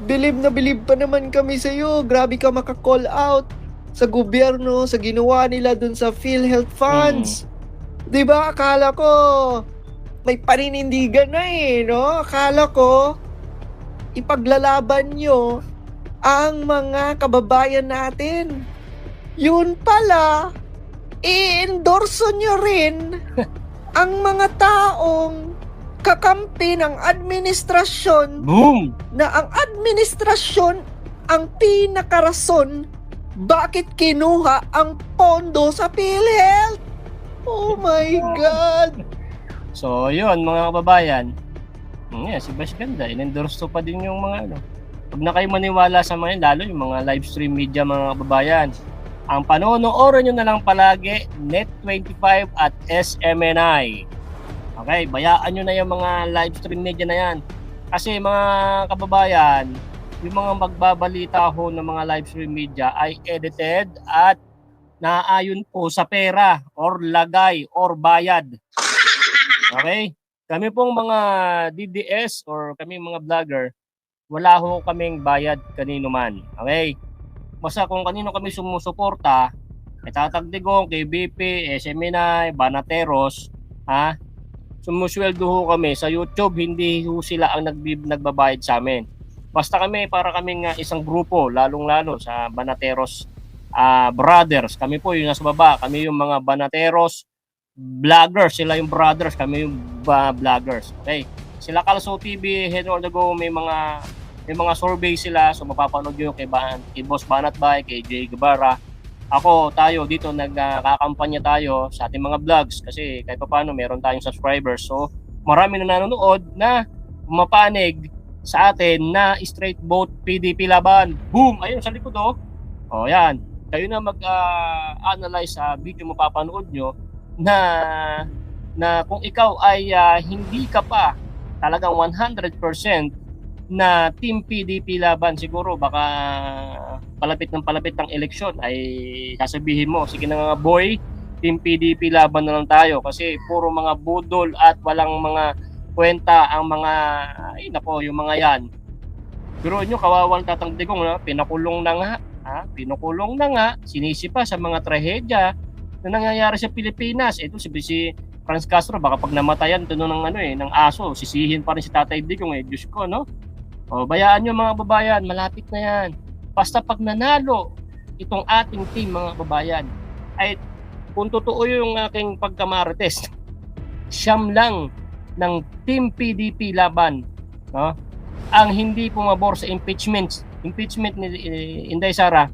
Bilib na bilib pa naman kami sa'yo. Grabe ka maka-call out sa gobyerno, sa ginawa nila dun sa PhilHealth funds. Diba? Akala ko may paninindigan na no? Akala ko ipaglalaban nyo ang mga kababayan natin. Yun pala, i-endorso nyo rin ang mga taong kakampi ng administrasyon. Boom! Na ang administrasyon ang pinakarason bakit kinuha ang pondo sa PhilHealth. Oh my God! So, yun mga kababayan. Si Vice Ganda, in-endorse pa din yung mga Pag na kayo maniwala sa mga yun, lalo yung mga live stream media mga kababayan. Ang panonoorin nyo na lang palagi, Net25 at SMNI. Okay, bayaan nyo na yung mga live stream media na yan. Kasi mga kababayan, yung mga magbabalita ho ng mga live stream media ay edited at naaayon po sa pera or lagay or bayad. Okay? Kami pong mga DDS or kami mga vlogger, wala ho kaming bayad kanino man. Okay? Basta kung kanino kami sumusuporta, kay Tatagdigong, kay BP, SMNI, Banateros, ha? Sumusweldo ho kami sa YouTube, hindi ho sila ang nagbabayad sa amin. Basta kami, para kaming isang grupo, lalong-lalo sa Banateros brothers. Kami po yung nasa baba, kami yung mga Banateros vloggers, sila yung brothers, kami yung vloggers. Okay? Sila Kalso TV, Head on the Go, may mga survey sila, so mapapanood nyo kay Boss Banat Bay, kay Jay Guevara. Ako, tayo dito, nagkakampanya tayo sa ating mga vlogs kasi kahit pa paano meron tayong subscribers. So, marami na nanonood na mapanig sa atin na straight vote PDP laban. Boom! Ayun, sa likod oh. O, yan. Kayo na mag-analyze sa video mapapanood nyo na kung ikaw ay hindi ka pa talagang 100% na Team PDP laban, siguro baka palapit ng eleksyon ay sasabihin mo, sige na nga boy, Team PDP laban na lang tayo kasi puro mga budol at walang mga kwenta ang mga, ay nako, yung mga yan. Pero nyo, kawawang Tatagdigong, pinakulong na nga, sinisipa sa mga trahedya na nangyayari sa Pilipinas. Ito si Franz Castro, baka pag namatayan ito ng aso, sisihin pa rin si Tatay Digong Diyos ko, no? O, bayaan nyo mga babayan, malapit na yan. Basta pag nanalo itong ating team mga babayan, ay kung totoo yung aking pagkamarites, siyam lang ng Team PDP laban, no? Ang hindi pumabor sa impeachment ni Inday Sara,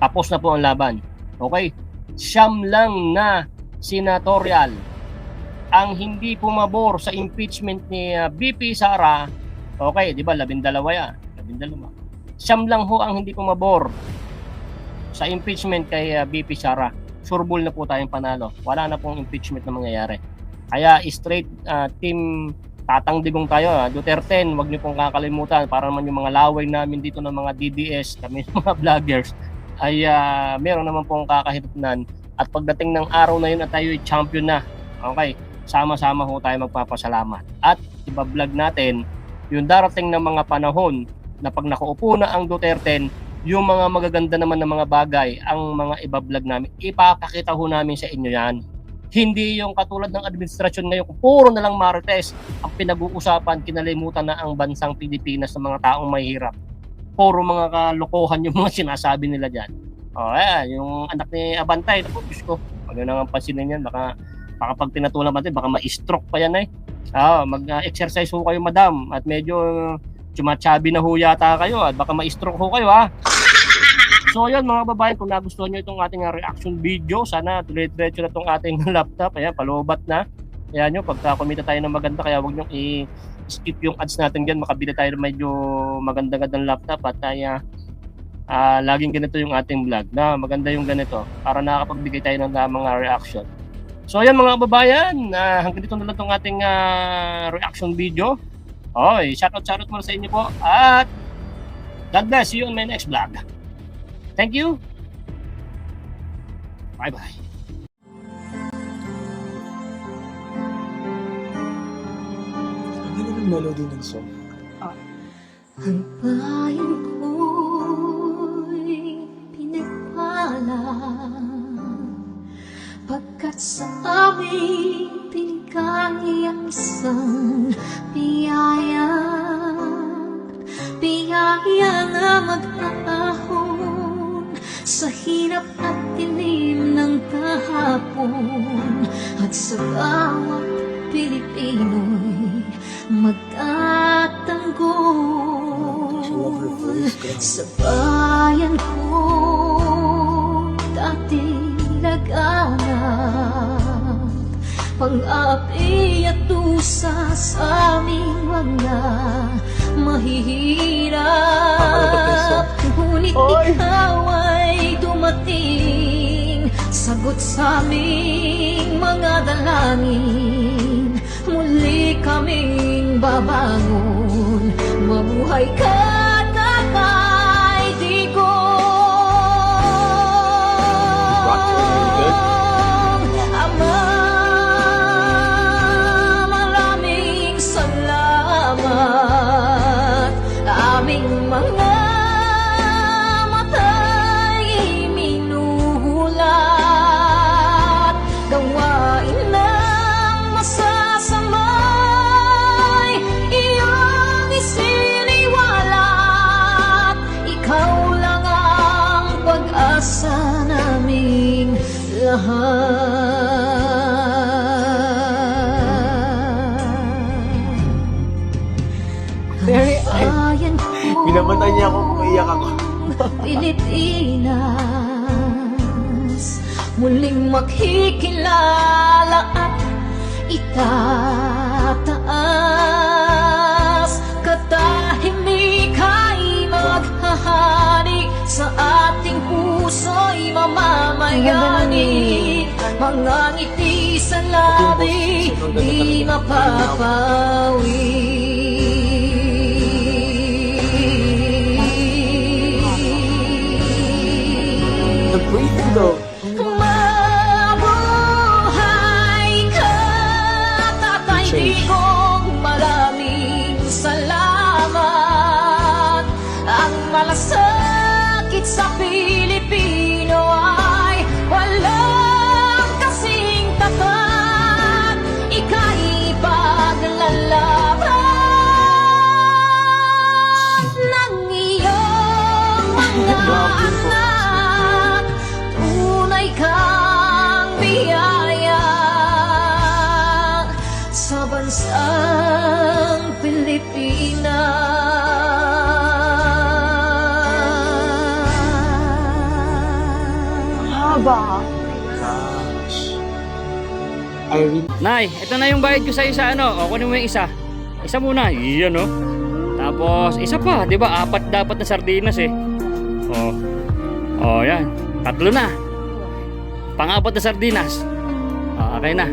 tapos na po ang laban. Okay? Siyam lang na senatorial ang hindi pumabor sa impeachment ni BP Sara. Okay, di ba? 12 yan. 12. Siyam lang ho ang hindi pumabor sa impeachment kay BP Sara. Sureball na po tayong panalo. Wala na pong impeachment na mangyayari. Kaya straight team Tatagdigong tayo. Duterte, wag niyo pong kakalimutan para naman yung mga laway namin dito ng mga DDS, kami mga vloggers, ay meron naman pong kakahitnan. At pagdating ng araw na yun at tayo ay champion na, okay, sama-sama ho tayo magpapasalamat. At ibablog natin yung darating ng mga panahon na pag nakaupo na ang Duterte, yung mga magaganda naman ng mga bagay, ang mga ibablog namin, ipapakita ho namin sa inyo yan. Hindi yung katulad ng administrasyon ngayon, puro na lang marites ang pinag-uusapan, kinalimutan na ang bansang Pilipinas ng mga taong mahihirap. Puro mga kalokohan yung mga sinasabi nila dyan. O, yung anak ni Abantay, Diyos ko, wag nyo nang pansinin yan, baka pag pinatulang natin, baka ma-stroke pa yan mag-exercise ho kayo madam, at medyo chumachabi na ho yata kayo, at baka ma-stroke ho kayo So ayun mga babae, kung nagustuhan nyo itong ating reaction video, sana tuloy-diretso na itong ating laptop. Ayan, palubat na. Ayan nyo, pagka kumita tayo ng maganda, kaya huwag nyo i-skip yung ads natin dyan. Makabili tayo medyo maganda-gandang laptop at laging ganito yung ating vlog na maganda yung ganito para nakakapagbigay tayo ng mga reaction. So ayan mga babayan, hanggang dito na lang itong ating reaction video. Shoutout muna sa inyo po at God bless you on my next vlog. Thank you. Bye-bye. Ano naman melody ng song? Ang bayan ko'y pinagpala pagkat sa amin pinigay ang isang biyaya na mag-aahon sa hirap at dilim ng kahapon at sa bawat Pilipino'y magtatanggol sa bayan ko dating laganap pang-api at dusa sa aming mga mahihirap. Ngunit ikaw ay dumating, sagot sa aming mga dalangin. Muli kaming babangon, mabuhay ka na kaibigan. Ama, maraming salamat. Aming mga mata'y minuhulat, gawain ng masasamay iyong isiniwalat. Ikaw lang ang pag-asa naming lahat. Minamatay niya ako kung iyak ako. Pilipinas, muling makikilala at itataas. Katahimik ay maghahari, sa ating puso'y mamamayani. Mga ngiti sa labi, di mapapawi. The breathing though. Mabuhay ka, Tatay Digong, maraming salamat. Ang malasakit sa Pilipino ay walang kasing tapat. Ika'y paglalaban ng iyong mga anak. Tunay kang biyaya sa bansang Pilipinas. Haba. Gosh. Irene. Nay, ito na yung bayad ko sa isa, ano? O, kunin mo yung isa. Isa muna. Iyan, no? Tapos, isa pa. Di ba? 4 dapat na sardinas, eh. O. O, yan. 3 na. Pang-4 na sardinas. O, okay na.